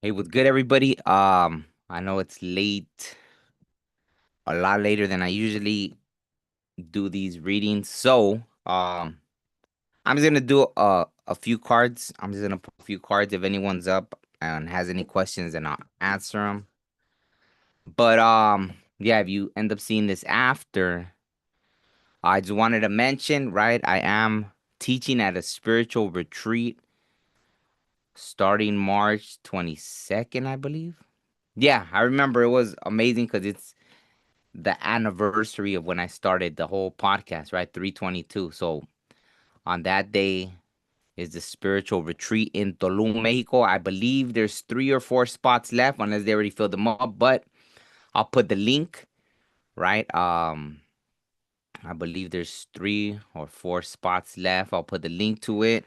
Hey, what's good, everybody? I know it's late, a lot later than I usually do these readings. I'm just gonna do a few cards. I'm just gonna put a few cards. If anyone's up and has any questions, then I'll answer them. But yeah, if you end up seeing this after, I just wanted to mention, right? I am teaching at a spiritual retreat starting March 22nd, I believe. Yeah, I remember it was amazing because it's the anniversary of when I started the whole podcast, right? 322. So on that day is the spiritual retreat in Tulum, Mexico. I believe there's 3 or 4 spots left unless they already filled them up, but I'll put the link, right? I believe there's 3 or 4 spots left. I'll put the link to it,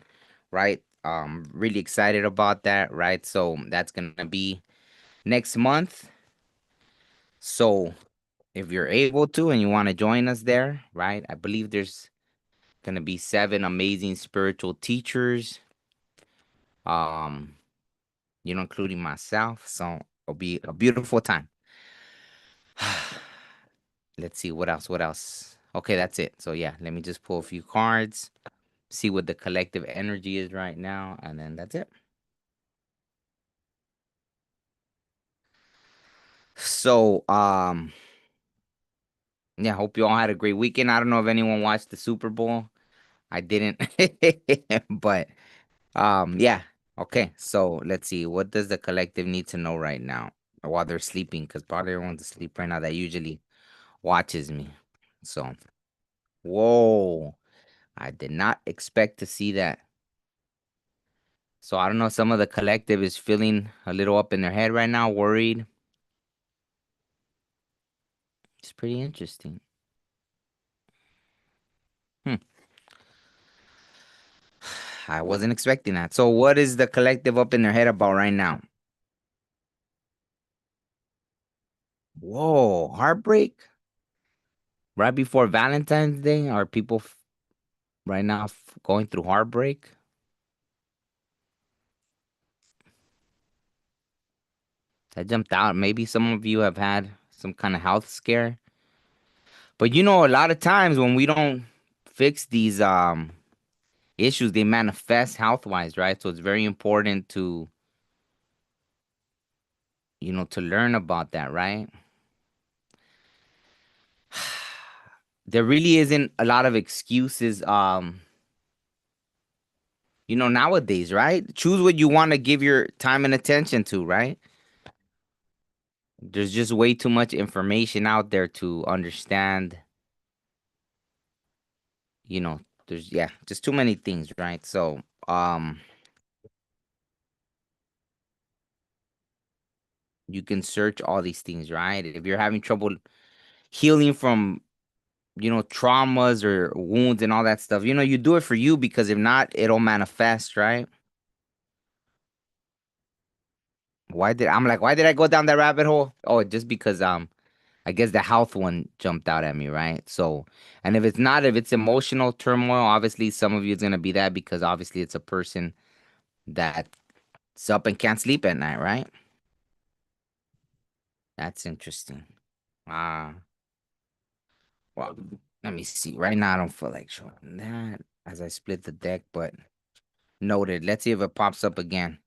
right? Really excited about that, right? So that's gonna be next month. So if you're able to and you want to join us there, right? I believe there's gonna be 7 amazing spiritual teachers, um, including myself. So it'll be a beautiful time. Let's see what else. What else? Okay, that's it. So yeah, let me just pull a few cards, see what the collective energy is right now, and then that's it. So yeah, hope you all had a great weekend. I don't know if anyone watched the Super Bowl. I didn't, but yeah. Okay, so let's see. What does the collective need to know right now while they're sleeping? Because probably everyone's asleep right now that usually watches me. So, whoa, I did not expect to see that. So I don't know. Some of the collective is feeling a little up in their head right now, worried. It's pretty interesting. Hmm. I wasn't expecting that. So what is the collective up in their head about right now? Whoa, heartbreak right before Valentine's Day? Are people right now going through heartbreak? That jumped out. Maybe some of you have had some kind of health scare. But a lot of times when we don't fix these issues, they manifest health wise, right? So it's very important to, to learn about that, right? There really isn't a lot of excuses nowadays, right? Choose what you want to give your time and attention to, right? There's just way too much information out there to understand, you know, there's yeah, just too many things, right? So, you can search all these things, right? If you're having trouble healing from, traumas or wounds and all that stuff, you do it for you because if not, it'll manifest, right? Why did I go down that rabbit hole? Oh, just because I guess the health one jumped out at me, right? So, and if it's emotional turmoil, obviously some of you it's gonna be that because obviously it's a person that's up and can't sleep at night, right? That's interesting. Ah, well, let me see. Right now, I don't feel like showing that as I split the deck, but noted. Let's see if it pops up again.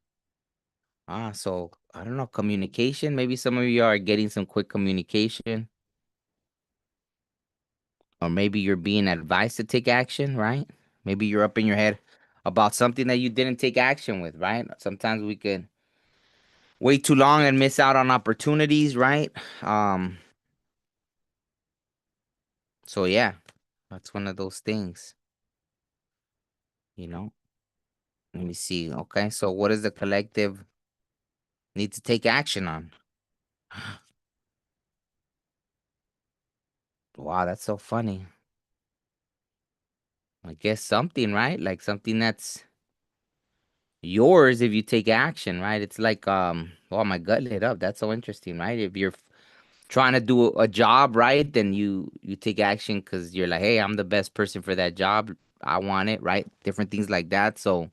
So I don't know, communication. Maybe some of you are getting some quick communication, or maybe you're being advised to take action, right? Maybe you're up in your head about something that you didn't take action with, right? Sometimes we could wait too long and miss out on opportunities, right? Um, so yeah, that's one of those things, you know. Let me see. Okay, so what does the collective need to take action on? Wow, that's so funny. I guess something, right? Like something that's yours if you take action, right? It's like oh, my gut lit up. That's so interesting, right? If you're trying to do a job, right, then you take action because you're like, hey, I'm the best person for that job. I want it, right? Different things like that. So,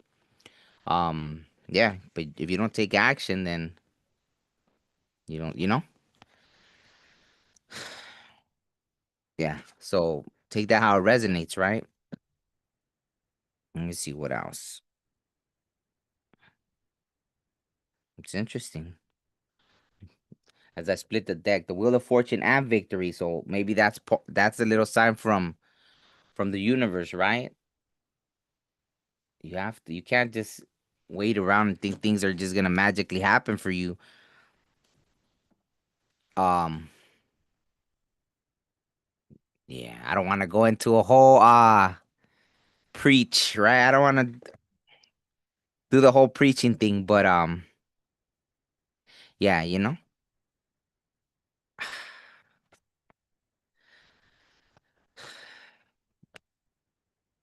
yeah, but if you don't take action, then You don't, you know? Yeah. So take that how it resonates, right? Let me see what else. It's interesting. As I split the deck, the Wheel of Fortune and Victory. So maybe that's a little sign from the universe, right? You can't just wait around and think things are just gonna magically happen for you. Um, yeah, I don't want to go into a whole preach, right? I don't want to do the whole preaching thing, but yeah,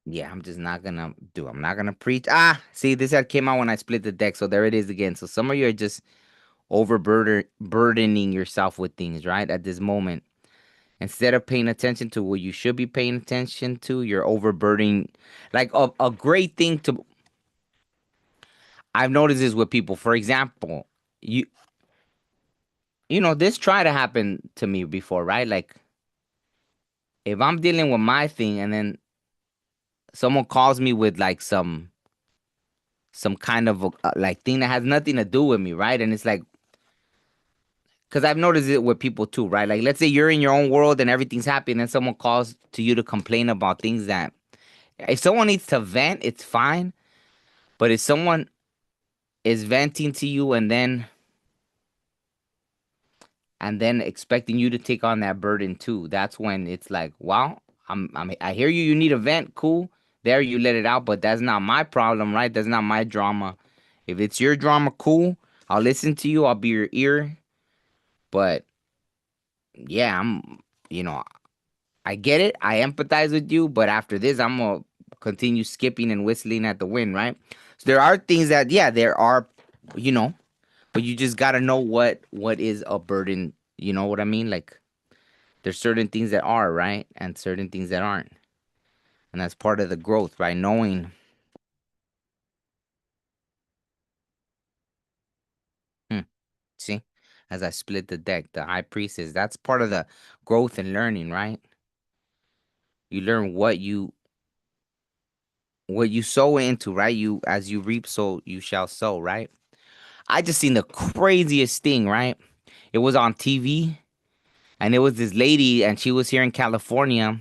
yeah, I'm just not gonna do. I'm not gonna preach. See, this had came out when I split the deck, so there it is again. So some of you are just burdening yourself with things, right? At this moment, instead of paying attention to what you should be paying attention to, you're overburdening. Like a great thing to I've noticed this with people. For example, you this tried to happen to me before, right? Like if I'm dealing with my thing and then someone calls me with like some kind of like thing that has nothing to do with me, right? And it's like because I've noticed it with people too, right? Like let's say you're in your own world and everything's happy, and then someone calls to you to complain about things that if someone needs to vent, it's fine. But if someone is venting to you and then expecting you to take on that burden too. That's when it's like, well, I hear you. You need a vent, cool. There, you let it out, but that's not my problem, right? That's not my drama. If it's your drama, cool. I'll listen to you. I'll be your ear. But yeah, you know, I get it. I empathize with you. But after this, I'm gonna continue skipping and whistling at the wind, right? So there are things that, yeah, there are, you know, but you just gotta know what is a burden. You know what I mean? Like there's certain things that are right and certain things that aren't, and that's part of the growth, right? Knowing. Hmm, see, as I split the deck, the high priestess, that's part of the growth and learning, right? You learn what you sow into, right? You as you reap, so you shall sow, right? I just seen the craziest thing, right? It was on TV, and it was this lady, and she was here in California.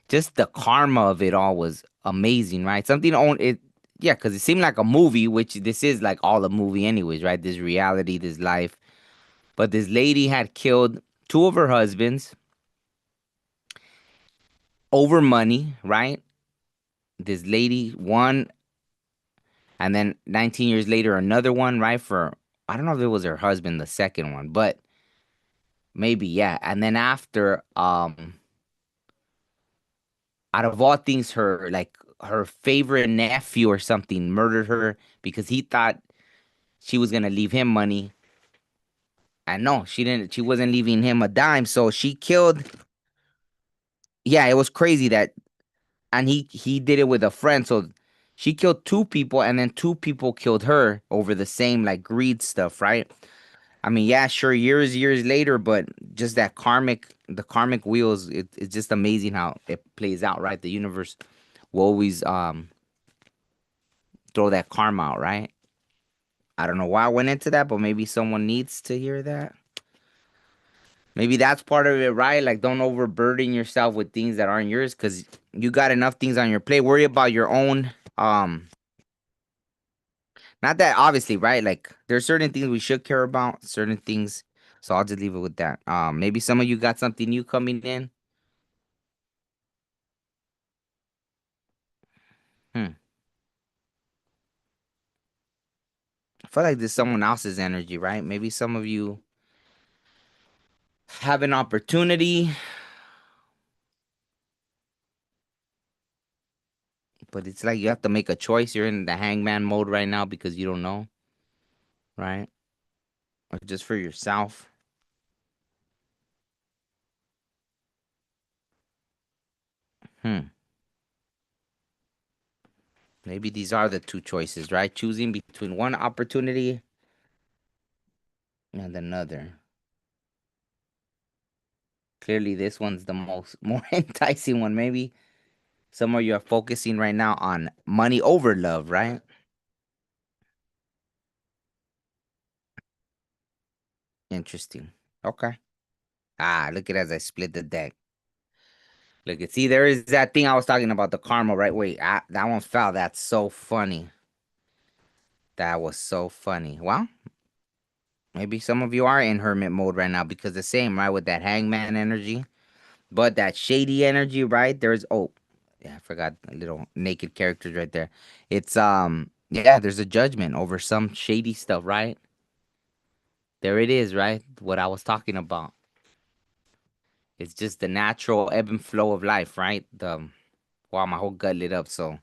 Just the karma of it all was amazing, right? Something on it, yeah, because it seemed like a movie, which this is like all a movie, anyways, right? This reality, this life. But this lady had killed two of her husbands over money, right? This lady, one, and then 19 years later, another one, right? I don't know if it was her husband, the second one, but maybe, yeah. And then after, out of all things, her favorite nephew or something murdered her because he thought she was gonna leave him money. And no, she didn't. She wasn't leaving him a dime. So she killed. Yeah, it was crazy that, and he did it with a friend. So she killed two people, and then two people killed her over the same like greed stuff, right? I mean, yeah, sure, years later, but just the karmic wheels. It's just amazing how it plays out, right? The universe will always throw that karma out, right? I don't know why I went into that, but maybe someone needs to hear that. Maybe that's part of it, right? Like, don't overburden yourself with things that aren't yours because you got enough things on your plate. Worry about your own. Not that obviously, right? Like, there's certain things we should care about, certain things. So I'll just leave it with that. Maybe some of you got something new coming in. Hmm. I feel like there's someone else's energy, right? Maybe some of you have an opportunity, but it's like you have to make a choice. You're in the hangman mode right now because you don't know, right? Or just for yourself. Hmm. Maybe these are the two choices, right? Choosing between one opportunity and another. Clearly, this one's the most more enticing one. Maybe some of you are focusing right now on money over love, right? Interesting. Okay. Ah, look at as I split the deck. Look at see, there is that thing I was talking about, the karma, right? Wait, that one fell. That's so funny. That was so funny. Well, maybe some of you are in hermit mode right now because the same, right? With that hangman energy. But that shady energy, right? There's yeah, I forgot the little naked characters right there. It's yeah, there's a judgment over some shady stuff, right? There it is, right? What I was talking about. It's just the natural ebb and flow of life, right? The wow, my whole gut lit up. So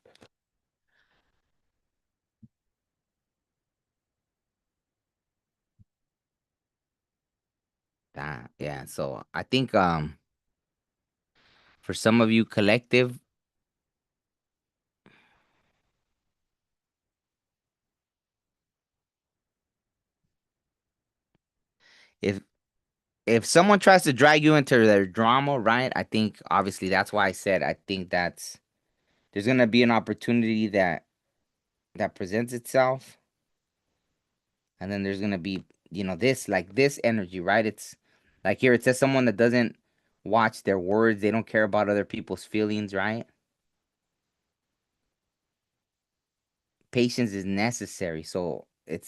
that yeah. So I think for some of you collective, if if someone tries to drag you into their drama, right? I think obviously that's why I said I think that's there's gonna be an opportunity that presents itself, and then there's gonna be this like this energy, right? It's like here it says someone that doesn't watch their words, they don't care about other people's feelings, right? Patience is necessary, so it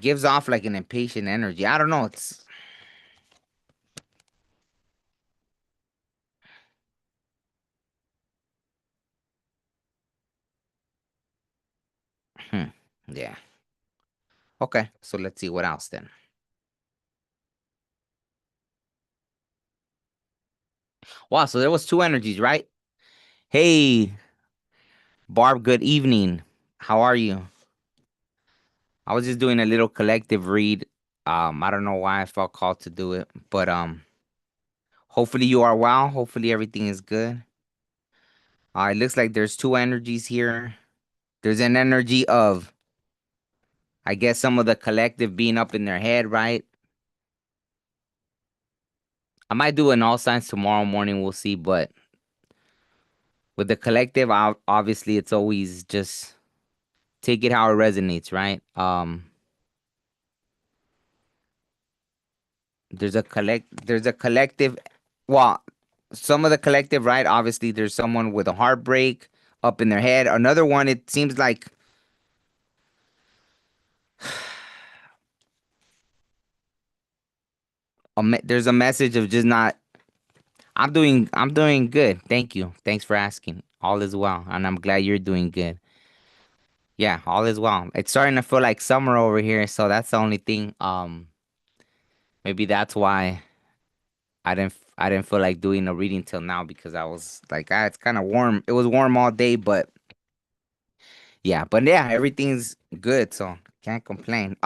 gives off like an impatient energy. I don't know. It's hmm, yeah. Okay, so let's see what else then. Wow, so there was two energies, right? Hey, Barb, good evening. How are you? I was just doing a little collective read. I don't know why I felt called to do it, but hopefully you are well. Hopefully everything is good. It looks like there's two energies here. There's an energy of, I guess, some of the collective being up in their head, right? I might do an all signs tomorrow morning. We'll see. But with the collective, obviously, it's always just take it how it resonates, right? There's a collective. Well, some of the collective, right? Obviously, there's someone with a heartbreak up in their head. Another one, it seems like there's a message of just not. I'm doing good. Thank you. Thanks for asking. All is well, and I'm glad you're doing good. Yeah, all is well. It's starting to feel like summer over here, so that's the only thing. Maybe that's why I didn't feel like doing a reading till now because I was like, it's kind of warm. It was warm all day, but yeah, everything's good, so can't complain.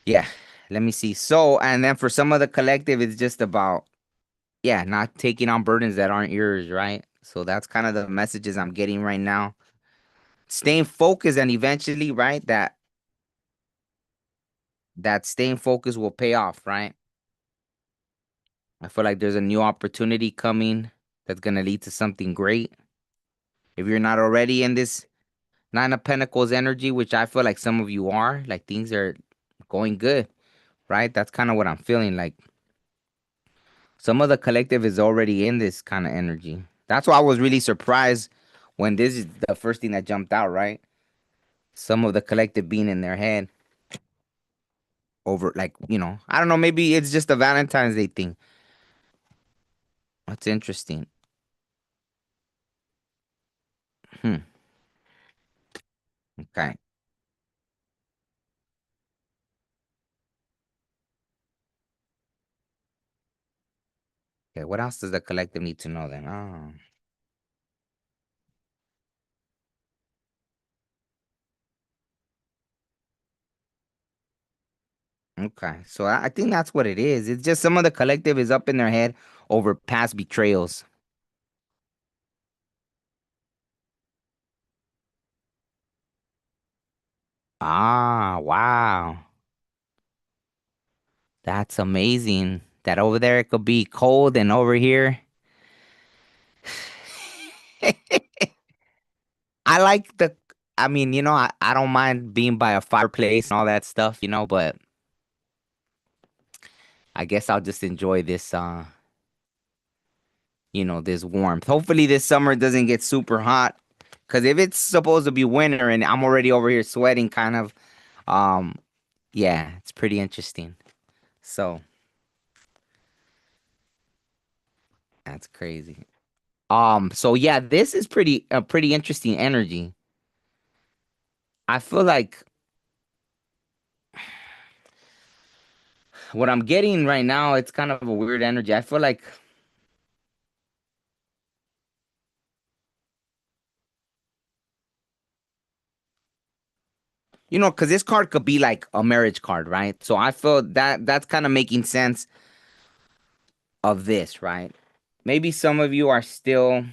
Yeah, let me see. So, and then for some of the collective, it's just about not taking on burdens that aren't yours, right? So that's kind of the messages I'm getting right now. Staying focused and eventually, right, that staying focused will pay off, right? I feel like there's a new opportunity coming that's gonna lead to something great. If you're not already in this Nine of Pentacles energy, which I feel like some of you are, like things are going good, right? That's kind of what I'm feeling like. Some of the collective is already in this kind of energy. That's why I was really surprised when this is the first thing that jumped out, right? Some of the collective being in their head over, like, I don't know, maybe it's just a Valentine's Day thing. That's interesting. Hmm. Okay. Okay. What else does the collective need to know then? Oh, okay. So I think that's what it is. It's just some of the collective is up in their head over past betrayals. Ah, wow. That's amazing. That over there it could be cold and over here. I like the I mean, I don't mind being by a fireplace and all that stuff, but I guess I'll just enjoy this this warmth. Hopefully this summer doesn't get super hot. Cause if it's supposed to be winter and I'm already over here sweating kind of, um, yeah, it's pretty interesting. So that's crazy. So yeah, this is pretty interesting energy. I feel like what I'm getting right now, it's kind of a weird energy. I feel like, because this card could be like a marriage card, right? So I feel that that's kind of making sense of this, right? Maybe some of you are still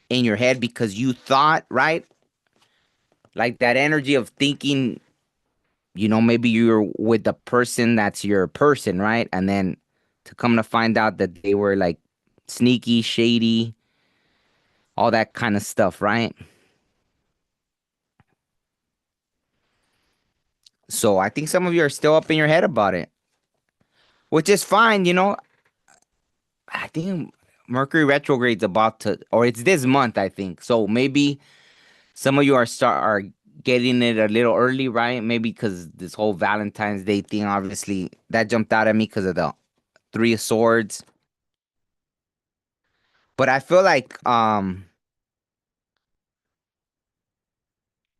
in your head because you thought, right? Like that energy of thinking, maybe you're with the person that's your person, right? And then to come to find out that they were like sneaky, shady, all that kind of stuff, right? So I think some of you are still up in your head about it, which is fine. I think Mercury retrograde's about to, or it's this month, I think. So maybe some of you are getting it a little early, right? Maybe because this whole Valentine's Day thing, obviously, that jumped out at me because of the Three of Swords. But I feel like,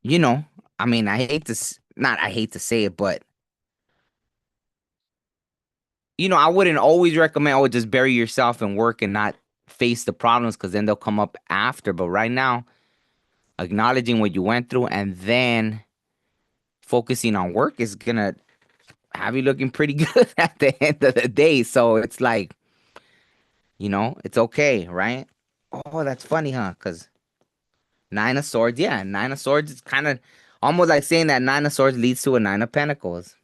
you know, I mean, not I hate to say it, but I wouldn't always recommend, oh, just bury yourself in work and not face the problems because then they'll come up after. But right now, acknowledging what you went through and then focusing on work is gonna have you looking pretty good at the end of the day. So it's like, it's okay, right? Oh, that's funny, huh? Because Nine of Swords, yeah, Nine of Swords is kind of almost like saying that Nine of Swords leads to a Nine of Pentacles.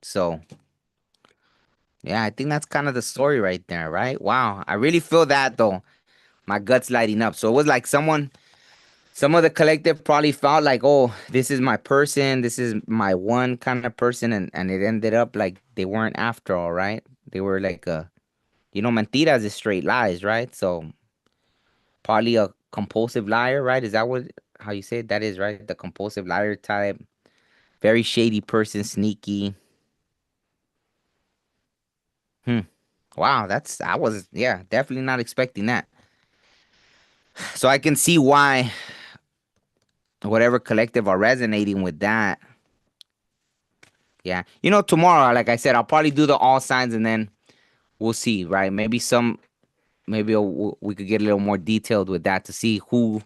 So, yeah, I think that's kind of the story right there, right? Wow, I really feel that though. My guts lighting up. So it was like some of the collective probably felt like, oh, this is my person, this is my one kind of person, and it ended up like they weren't after all, right? They were like mentiras is straight lies, right? So probably a compulsive liar, right? Is that what how you say it? That is right, the compulsive liar type, very shady person, sneaky. Hmm. Wow, I was yeah, definitely not expecting that. So I can see why whatever collective are resonating with that. Yeah. Tomorrow, like I said, I'll probably do the all signs and then we'll see, right? Maybe we could get a little more detailed with that to see who,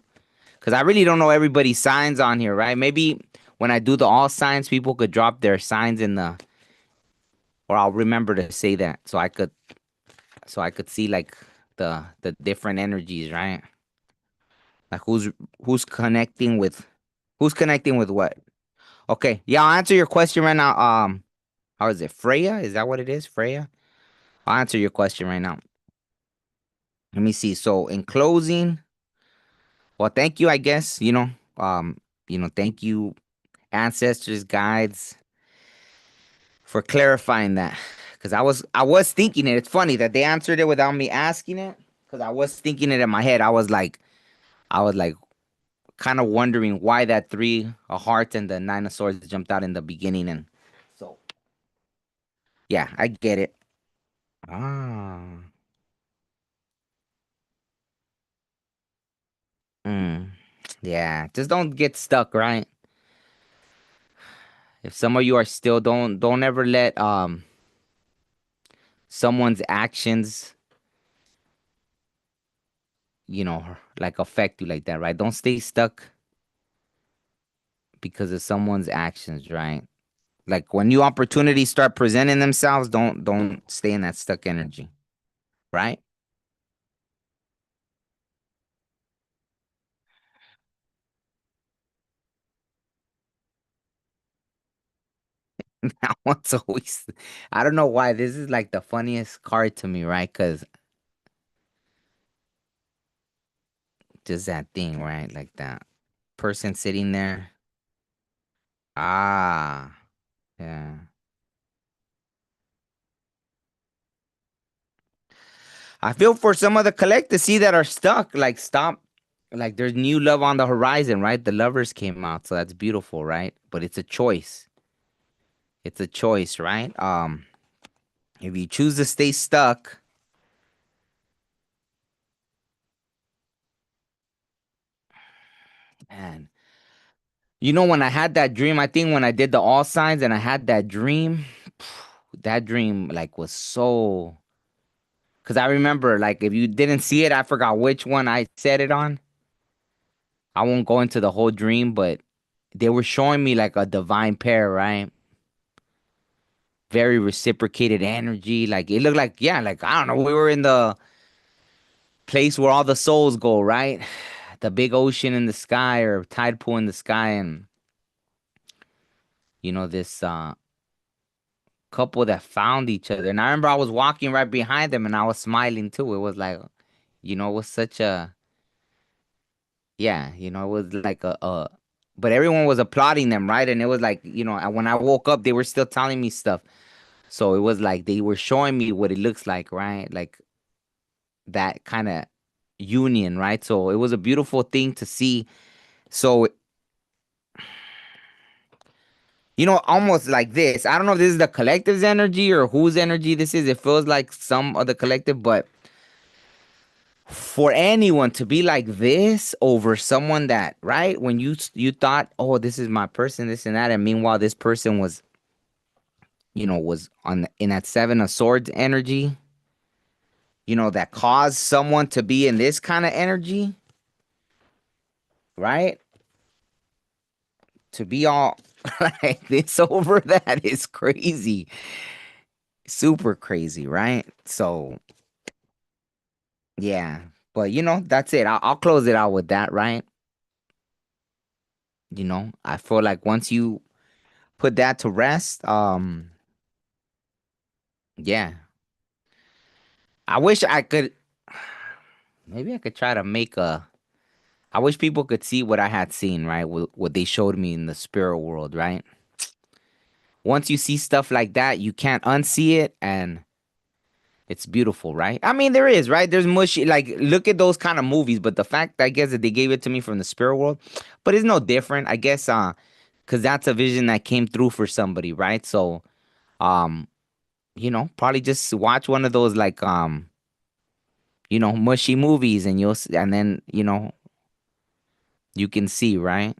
because I really don't know everybody's signs on here, right? Maybe when I do the all signs, people could drop their signs or I'll remember to say that so I could see like the different energies, right? Like who's connecting with what? Okay, yeah, I'll answer your question right now. How is it? Freya? Is that what it is? Freya? I'll answer your question right now. Let me see. So in closing, well, thank you, I guess, thank you, ancestors, guides, for clarifying that. Because I was thinking it. It's funny that they answered it without me asking it. Because I was thinking it in my head. I was like kind of wondering why that three of hearts and the nine of swords jumped out in the beginning. And so yeah, I get it. Ah. Mm. Yeah. Just don't get stuck, right? If some of you are still don't ever let someone's actions, like affect you like that, right? Don't stay stuck because of someone's actions, right? Like when new opportunities start presenting themselves, don't stay in that stuck energy, right? That one's always, I don't know why. This is like the funniest card to me, right? Because just that thing, right? Like that person sitting there. Ah, yeah. I feel for some of the collectors, see, that are stuck, like stop, like there's new love on the horizon, right? The lovers came out, so that's beautiful, right? But it's a choice. It's a choice, right? If you choose to stay stuck, man, you know, when I had that dream, I think when I did the all signs and I had that dream, that dream like was so. Because I remember, like, if you didn't see it, I forgot which one I said it on. I won't go into the whole dream, but they were showing me like a divine pair, right? Very reciprocated energy. Like it looked like, yeah, like I don't know, we were in the place where all the souls go, right? The big ocean in the sky or tide pool in the sky, and this couple that found each other. And I remember I was walking right behind them and I was smiling too. It was like, it was such a, yeah, it was like but everyone was applauding them, right? And it was like, when I woke up, they were still telling me stuff. So it was like they were showing me what it looks like, right? Like that kind of union, right? So it was a beautiful thing to see. So, almost like this. I don't know if this is the collective's energy or whose energy this is. It feels like some of the collective, but for anyone to be like this over someone that, right, when you thought, oh, this is my person, this and that, and meanwhile this person was, was in that seven of swords energy, that caused someone to be in this kind of energy, right? To be all like this over that is crazy, super crazy, right? So yeah, but that's it. I'll close it out with that, right? I feel like once you put that to rest, yeah, I wish I could. Maybe I could try to make a. I wish people could see what I had seen, right? What they showed me in the spirit world, right? Once you see stuff like that, you can't unsee it, and it's beautiful, right? I mean, there is, right? There's mushy, like, look at those kind of movies, but the fact, I guess, that they gave it to me from the spirit world, but it's no different, I guess, because that's a vision that came through for somebody, right? So, um, probably just watch one of those, like, mushy movies, and and then, you can see, right?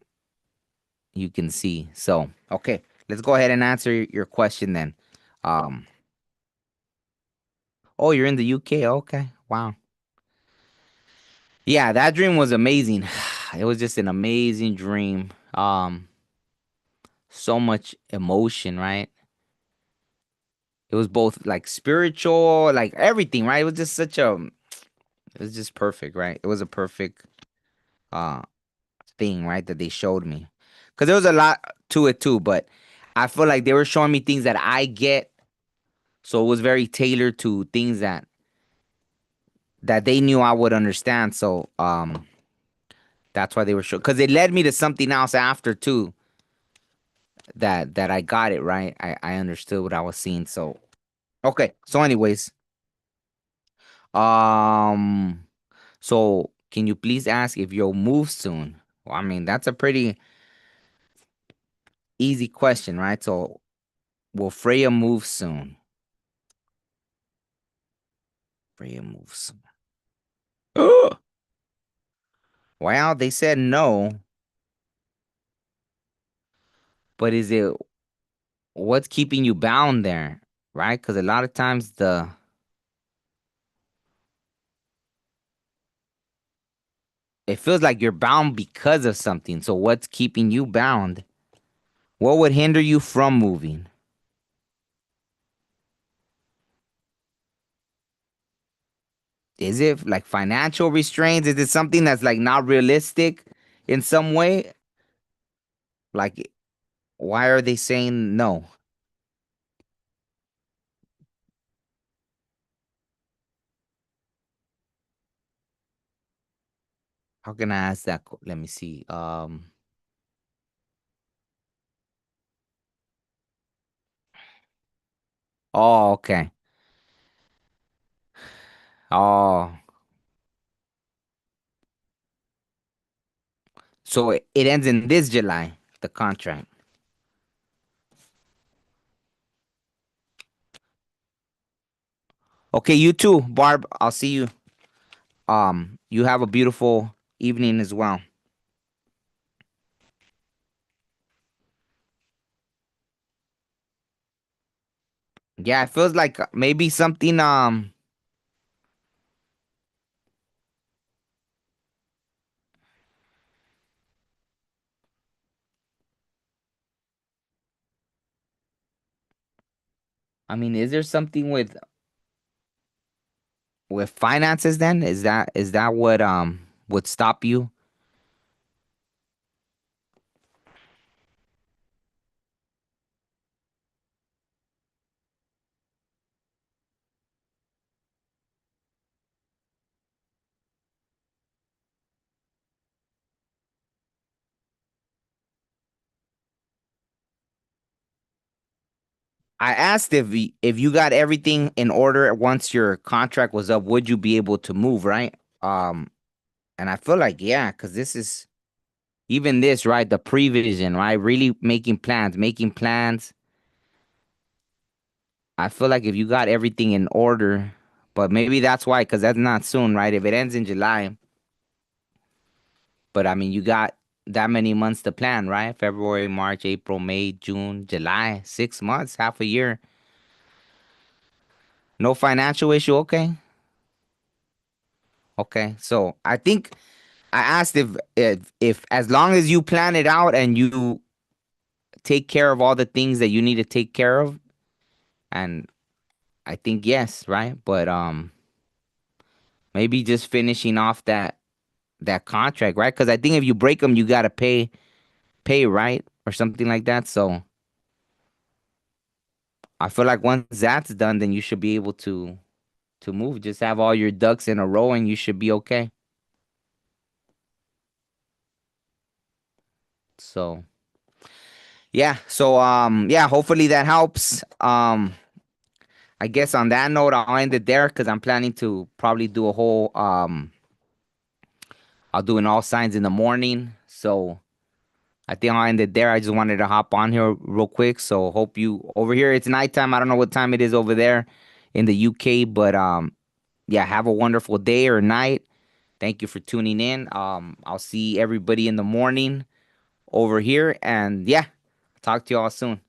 You can see. So, okay, let's go ahead and answer your question then. Um, oh, you're in the UK. Okay, wow. Yeah, that dream was amazing. It was just an amazing dream. So much emotion, right? It was both like spiritual, like everything, right? It was just it was just perfect, right? It was a perfect uh thing, right? That they showed me. Cause there was a lot to it too, but I feel like they were showing me things that I get. So it was very tailored to things that they knew I would understand. So that's why they were showing. Cause it led me to something else after too. That I got it right. I understood what I was seeing. So okay. So anyways, um, so can you please ask if you'll move soon? Well, I mean that's a pretty easy question, right? So will Freya move soon? Freya moves soon. Well, they said no, but is it what's keeping you bound there, right? Because a lot of times it feels like you're bound because of something. So what's keeping you bound? What would hinder you from moving? Is it like financial restraints? Is it something that's like not realistic in some way? Like, why are they saying no? how can I ask that? Let me see. Oh, okay. Oh, so it ends in this July, the contract. Okay, you too, Barb. I'll see you. You have a beautiful evening as well. Yeah, it feels like maybe something. I mean, is there something with finances? Then is that what would stop you? I asked if you got everything in order once your contract was up, would you be able to move, right? Um, and I feel like yeah, because this is even this, right? The prevision, right? Really making plans. I feel like if you got everything in order, but maybe that's why, because that's not soon, right? If it ends in July, but I mean, you got that many months to plan, right? February, March, April, May, June, July, 6 months, half a year. No financial issue, okay? Okay. So I think I asked if as long as you plan it out and you take care of all the things that you need to take care of, and I think yes, right? But maybe just finishing off that contract, right? Because I think if you break them, you gotta pay, right, or something like that. So I feel like once that's done, then you should be able to move. Just have all your ducks in a row, and you should be okay. So yeah, so yeah, hopefully that helps. I guess on that note, I'll end it there because I'm planning to probably do a whole I'll do an all signs in the morning. So I think I'll end it there. I just wanted to hop on here real quick. So hope you over here it's nighttime. I don't know what time it is over there in the UK, but yeah, have a wonderful day or night. Thank you for tuning in. I'll see everybody in the morning over here and yeah, talk to you all soon.